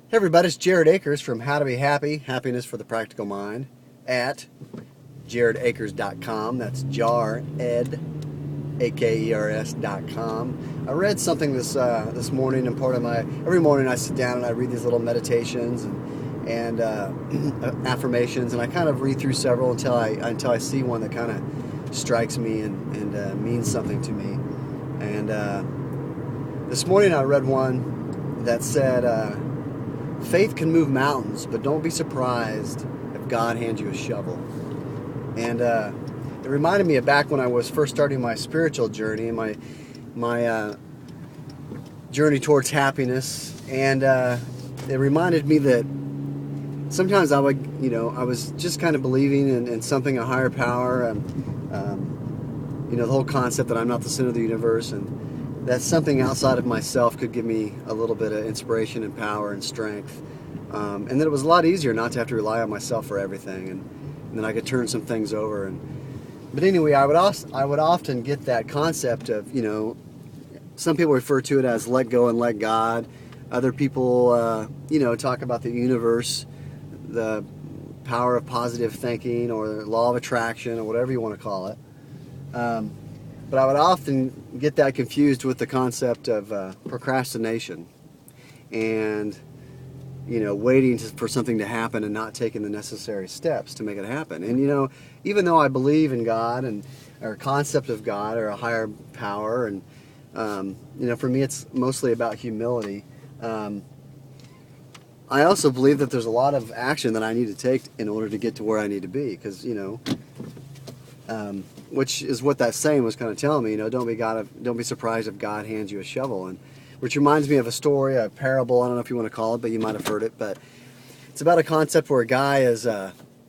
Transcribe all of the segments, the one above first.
Hey everybody, it's Jared Akers from How to Be Happy, Happiness for the Practical Mind at jaredakers.com. That's Jared, Akers.com. I read something this morning, and every morning I sit down and I read these little meditations and affirmations, and I kind of read through several until I see one that kind of strikes me and means something to me. And this morning I read one that said, faith can move mountains, but don't be surprised if God hands you a shovel. And it reminded me of back when I was first starting my spiritual journey, my journey towards happiness. And it reminded me that sometimes I was just kind of believing in something, a higher power, the whole concept that I'm not the center of the universe, and that something outside of myself could give me a little bit of inspiration and power and strength. And that it was a lot easier not to have to rely on myself for everything, and then I could turn some things over. But anyway, I would often get that concept of, some people refer to it as let go and let God. Other people, talk about the universe, the power of positive thinking, or the law of attraction, or whatever you want to call it. But I would often get that confused with the concept of procrastination and, waiting for something to happen and not taking the necessary steps to make it happen. And, even though I believe in God or a concept of God or a higher power, and, for me it's mostly about humility, I also believe that there's a lot of action that I need to take in order to get to where I need to be, because, which is what that saying was kind of telling me. Don't be surprised if God hands you a shovel, and which reminds me of a story, a parable. I don't know if you want to call it, but you might have heard it. But it's about a concept where a guy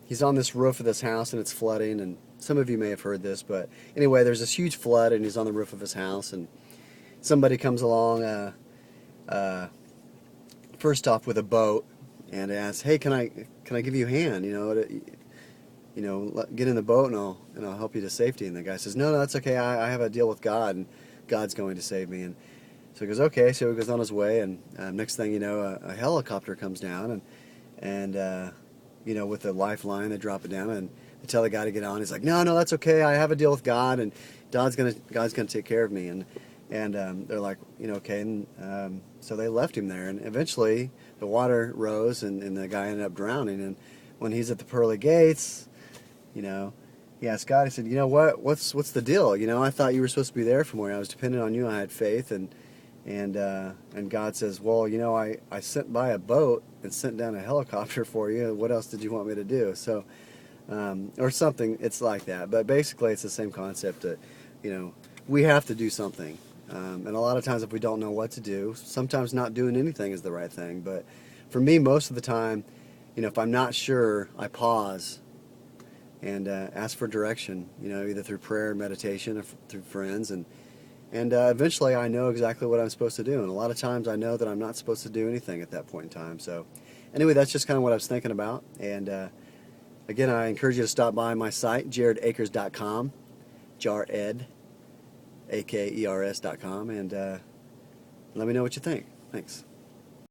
he's on this roof of this house and it's flooding, and some of you may have heard this, but anyway, there's this huge flood and he's on the roof of his house, and somebody comes along, first off with a boat, and asks, "Hey, can I give you a hand? Get in the boat and I'll help you to safety." And the guy says, "No, that's okay. I have a deal with God, and God's going to save me." And so he goes, "Okay." So he goes on his way, and next thing you know, a helicopter comes down, and with a lifeline, they drop it down, and they tell the guy to get on. He's like, "No, that's okay. I have a deal with God, and God's gonna take care of me." And they're like, okay. And so they left him there, and eventually the water rose, and the guy ended up drowning. And when he's at the pearly gates, he asked God, he said, what's the deal? I thought you were supposed to be there for me. I was dependent on you. I had faith. And God says, well, I sent by a boat and sent down a helicopter for you. What else did you want me to do? So, or something, it's like that. But basically it's the same concept that, we have to do something. And a lot of times if we don't know what to do, sometimes not doing anything is the right thing. But for me, most of the time, if I'm not sure, I pause and ask for direction, either through prayer, meditation, or through friends, and eventually I know exactly what I'm supposed to do. And a lot of times I know that I'm not supposed to do anything at that point in time. So anyway, that's just kind of what I was thinking about. And again, I encourage you to stop by my site, jaredakers.com, Jared, Akers.com, and let me know what you think. Thanks.